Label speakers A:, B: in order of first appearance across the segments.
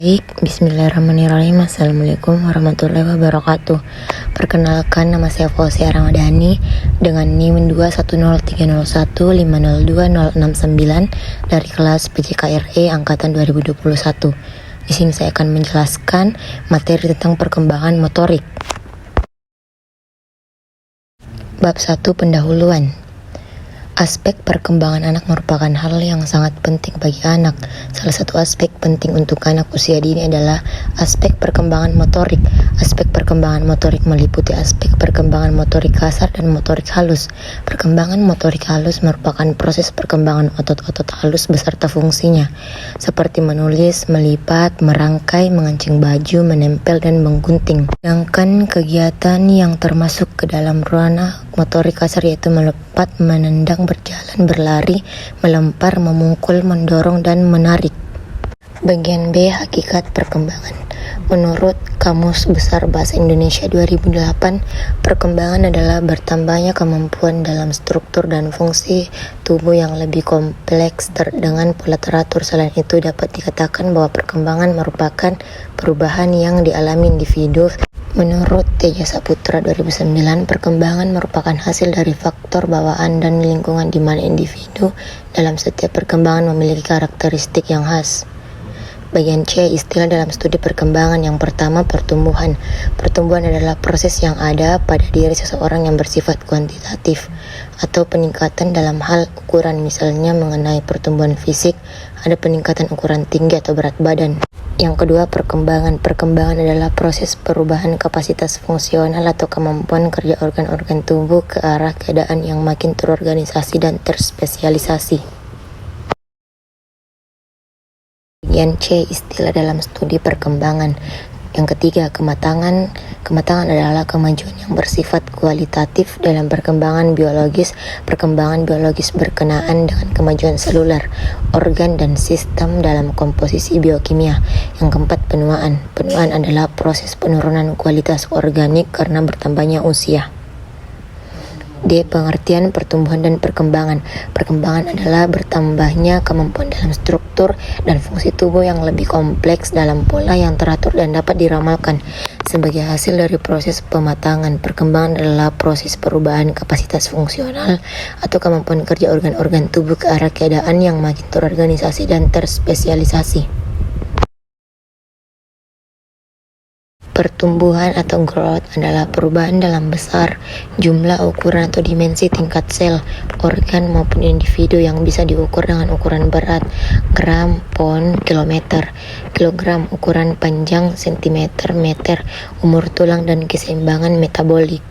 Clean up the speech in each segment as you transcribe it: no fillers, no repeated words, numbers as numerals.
A: Baik, bismillahirrahmanirrahim. Assalamualaikum warahmatullahi wabarakatuh. Perkenalkan, nama saya Fauzia Ramadhani dengan NIM 2103015020069 dari kelas PJKRE Angkatan 2021. Di sini saya akan menjelaskan materi tentang perkembangan motorik. Bab 1, pendahuluan. Aspek perkembangan anak merupakan hal yang sangat penting bagi anak. Salah satu aspek penting untuk anak usia dini adalah aspek perkembangan motorik. Aspek perkembangan motorik meliputi aspek perkembangan motorik kasar dan motorik halus. Perkembangan motorik halus merupakan proses perkembangan otot-otot halus beserta fungsinya, seperti menulis, melipat, merangkai, mengencing baju, menempel, dan menggunting. Sedangkan kegiatan yang termasuk ke dalam ranah motorik kasar yaitu melompat, menendang, berjalan, berlari, melempar, memukul, mendorong, dan menarik. Bagian B, hakikat perkembangan. Menurut Kamus Besar Bahasa Indonesia 2008, perkembangan adalah bertambahnya kemampuan dalam struktur dan fungsi tubuh yang lebih kompleks dengan pola teratur. Selain itu, dapat dikatakan bahwa perkembangan merupakan perubahan yang dialami individu. Menurut Teja Saputra 2009, perkembangan merupakan hasil dari faktor bawaan dan lingkungan di mana individu dalam setiap perkembangan memiliki karakteristik yang khas. Bagian C, istilah dalam studi perkembangan. Yang pertama, pertumbuhan. Pertumbuhan adalah proses yang ada pada diri seseorang yang bersifat kuantitatif atau peningkatan dalam hal ukuran. Misalnya mengenai pertumbuhan fisik, ada peningkatan ukuran tinggi atau berat badan. Yang kedua, perkembangan. Perkembangan adalah proses perubahan kapasitas fungsional atau kemampuan kerja organ-organ tubuh ke arah keadaan yang makin terorganisasi dan terspesialisasi. Bagian C, istilah dalam studi perkembangan. Yang ketiga, kematangan. Kematangan adalah kemajuan yang bersifat kualitatif dalam perkembangan biologis. Perkembangan biologis berkenaan dengan kemajuan seluler, organ, dan sistem dalam komposisi biokimia. Yang keempat, penuaan. Penuaan adalah proses penurunan kualitas organik karena bertambahnya usia. D, pengertian pertumbuhan dan perkembangan. Perkembangan adalah bertambahnya kemampuan dalam struktur dan fungsi tubuh yang lebih kompleks dalam pola yang teratur dan dapat diramalkan. Sebagai hasil dari proses pematangan, perkembangan adalah proses perubahan kapasitas fungsional atau kemampuan kerja organ-organ tubuh ke arah keadaan yang makin terorganisasi dan terspesialisasi. Pertumbuhan atau growth adalah perubahan dalam besar, jumlah, ukuran, atau dimensi tingkat sel, organ, maupun individu yang bisa diukur dengan ukuran berat, gram, pound, kilometer, kilogram, ukuran panjang, sentimeter, meter, umur tulang, dan keseimbangan metabolik.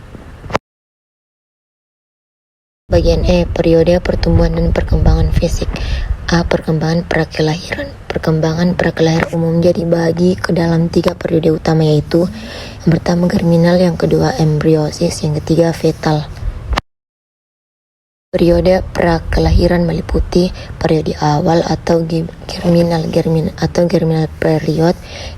A: Bagian E, periode pertumbuhan dan perkembangan fisik. A, perkembangan prakelahiran. Perkembangan prakelahiran umumnya dibagi ke dalam 3 periode utama, yaitu yang pertama germinal, yang kedua embriosis, yang ketiga fetal. Periode prakelahiran meliputi periode awal atau germinal period,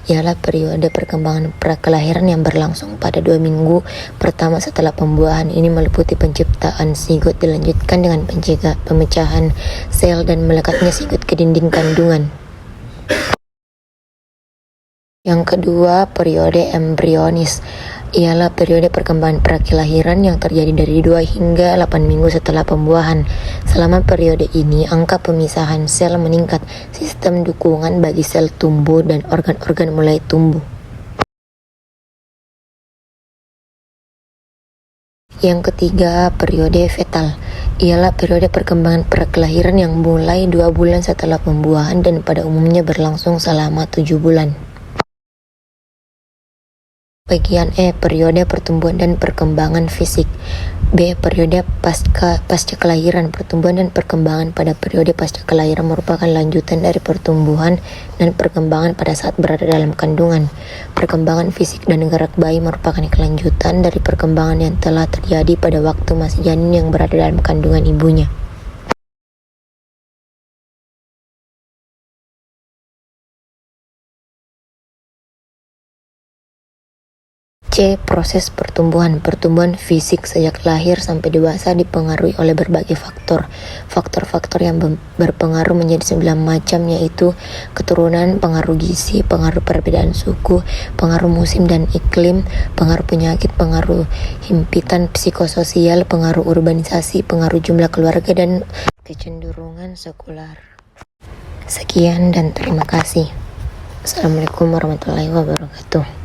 A: ialah periode perkembangan prakelahiran yang berlangsung pada 2 minggu pertama setelah pembuahan. Ini meliputi penciptaan zigot dilanjutkan dengan pemecahan sel dan melekatnya zigot ke dinding kandungan. Yang kedua, periode embrionis, ialah periode perkembangan prakelahiran yang terjadi dari 2 hingga 8 minggu setelah pembuahan. Selama periode ini, angka pemisahan sel meningkat, sistem dukungan bagi sel tumbuh, dan organ-organ mulai tumbuh. Yang ketiga, periode fetal, ialah periode perkembangan prakelahiran yang mulai 2 bulan setelah pembuahan dan pada umumnya berlangsung selama 7 bulan. Bagian E, periode pertumbuhan dan perkembangan fisik. B, periode pasca kelahiran. Pertumbuhan dan perkembangan pada periode pasca kelahiran merupakan lanjutan dari pertumbuhan dan perkembangan pada saat berada dalam kandungan. Perkembangan fisik dan gerak bayi merupakan kelanjutan dari perkembangan yang telah terjadi pada waktu masih janin yang berada dalam kandungan ibunya. C. Proses pertumbuhan. Pertumbuhan fisik sejak lahir sampai dewasa dipengaruhi oleh berbagai faktor. Faktor-faktor yang berpengaruh menjadi 9 macam, yaitu keturunan, pengaruh gizi, pengaruh perbedaan suku, pengaruh musim dan iklim, pengaruh penyakit, pengaruh himpitan psikososial, pengaruh urbanisasi, pengaruh jumlah keluarga, dan kecenderungan sekular. Sekian dan terima kasih. Assalamualaikum warahmatullahi wabarakatuh.